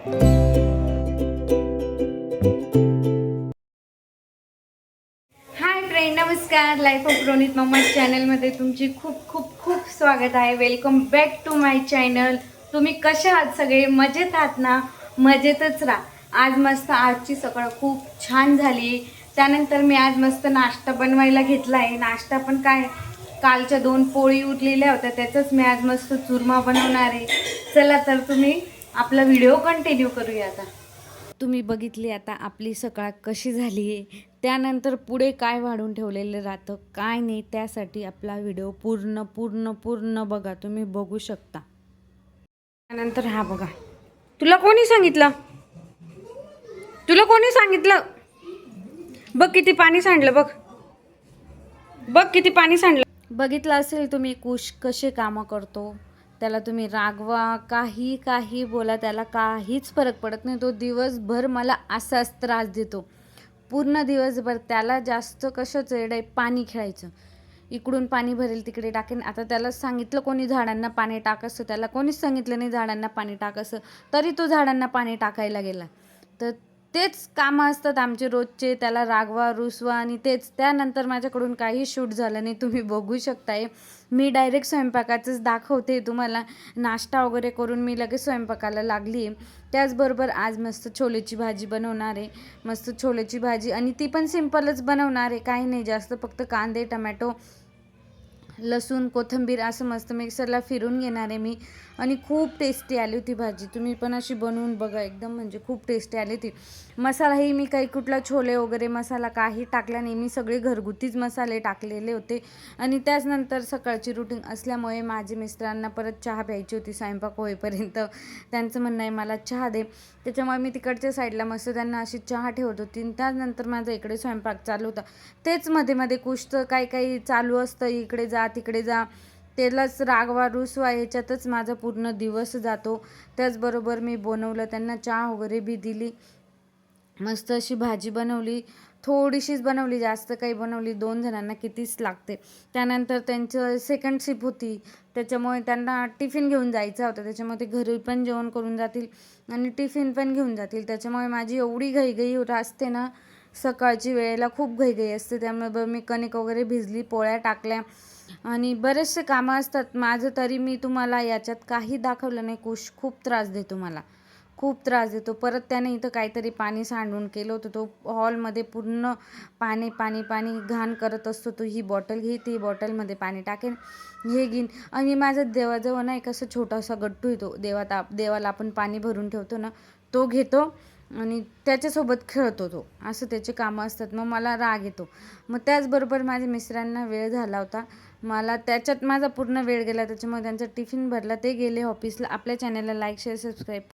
हाय friend, नमस्कार. Life of Ronit mamma चॅनलमध्ये तुमची खूप खूप खूप स्वागत आहे. Welcome back to my channel. तुम्ही कशा आहात? सगळे मजेत आहात ना? मजेतच राहा. आज मस्त आजची सकाळ खूप छान झाली. त्यानंतर मी आज मस्त नाश्ता बनवायला घेतला आहे. नाश्ता पण काय, कालच्या 2 पोळी उरलेल्या होत्या त्याचाच मी आज मस्त चुरमा बनवणार आहे. चला तर तुम्ही आपला व्हिडिओ कंटिन्यू करूया. आता तुम्ही बघितली आता आपली सकाळ कशी झाली आहे. त्यानंतर पुढे काय वाढून ठेवलेलं राहतं काय नाही, त्यासाठी आपला व्हिडिओ पूर्ण पूर्ण पूर्ण बघा. तुम्ही बघू शकता. त्यानंतर हा बघा, तुला कोणी सांगितलं? तुला कोणी सांगितलं? बघ किती पाणी सांडलं. बघ बघ किती पाणी सांडलं. बघितलं असेल तुम्ही कुश कसे कामं करतो. त्याला तुम्ही रागवा, काही काही बोला, त्याला काहीच फरक पडत नाही. तो दिवसभर मला असाच त्रास देतो. पूर्ण दिवसभर त्याला जास्त कशाचं येड आहे, पाणी खेळायचं. इकडून पाणी भरेल तिकडे टाकेन. आता त्याला सांगितलं कोणी झाडांना पाणी टाकायचं, त्याला कोणीच सांगितलं नाही झाडांना पाणी टाकायचं, तरी तो झाडांना पाणी टाकायला गेला. तर तेच कामं असतात आमचे रोजचे. त्याला रागवा, रुसवा आणि तेच. त्यानंतर माझ्याकडून काही शूट झालं नाही. तुम्ही बघू शकताय. मी डायरेक्ट स्वयंपाकाचंच दाखवते तुम्हाला. नाश्ता वगैरे करून मी लगेच स्वयंपाकाला लागली आहे. त्याचबरोबर आज मस्त छोलेची भाजी बनवणार आहे. मस्त छोलेची भाजी, आणि ती पण सिंपलच बनवणार आहे. काही नाही जास्त, फक्त कांदे, टमॅटो, लसूण, कोथिंबीर असं मस्त मिक्सरला फिरून घेणार आहे मी. आणि खूप टेस्टी आली होती भाजी. तुम्ही पण अशी बनवून बघा. एकदम म्हणजे खूप टेस्टी आली होती. मसालाही मी काही कुठला छोले वगैरे मसाला काही टाकला नाही. मी सगळे घरगुतीच मसाले टाकलेले होते. आणि त्याचनंतर सकाळची रुटीन असल्यामुळे माझे मिस्टरांना परत चहा प्यायची होती स्वयंपाक होईपर्यंत. त्यांचं म्हणणं आहे मला चहा दे. त्याच्यामुळे मी तिकडच्या साईडला मस्त त्यांना अशी चहा ठेवत होती. त्यानंतर माझा इकडे स्वयंपाक चालू होता. तेच मध्ये मध्ये कुशचं काही काही चालू असतं, इकडे जा तिकडे जा, त्यालाच रागवा रुसवा याच्यातच माझा पूर्ण दिवस जातो. त्याचबरोबर मी बनवलं, त्यांना चहा वगैरे बी दिली. मस्त अशी भाजी बनवली. थोडीशीच बनवली, जास्त काही बनवली. 2 जणांना कितीच लागते. त्यानंतर त्यांचं सेकंड शिफ्ट होती, त्याच्यामुळे त्यांना टिफिन घेऊन जायचा होता. त्याच्यामुळे ते घरी पण जेवण करून जातील आणि टिफिन पण घेऊन जातील. त्याच्यामुळे माझी एवढी घाईघाई असते ना, सकाळची वेळेला खूप घाईघाई असते. त्यामुळे मी कणिक वगैरे भिजली, पोळ्या टाकल्या आणि बरेचसे कामं असतात माझं. तरी मी तुम्हाला याच्यात काही दाखवलं नाही. कुश खूप त्रास देतो मला, खूप त्रास देतो. परत त्याने इथं काहीतरी पाणी सांडून केलं होतं. तो हॉलमध्ये पूर्ण पाणी पाणी पाणी घाण करत असतो. तो ही बॉटल घे, ती बॉटलमध्ये पाणी टाकेन, हे घेईन. आणि माझा देवाजवळ ना एक असं छोटासा गट्टू येतो, देवाला आपण पाणी भरून ठेवतो ना, तो घेतो आणि त्याच्यासोबत खेळतो तो. असं त्याचे कामं असतात. मग मला राग येतो. मग त्याचबरोबर माझ्या मिस्टरांना वेळ झाला होता. मला त्याच्यात माझा पूर्ण वेळ गेला. त्याच्यामुळे त्यांचा टिफिन भरला, ते गेले ऑफिसला. आपल्या चॅनलला लाईक, शेअर, सबस्क्राईब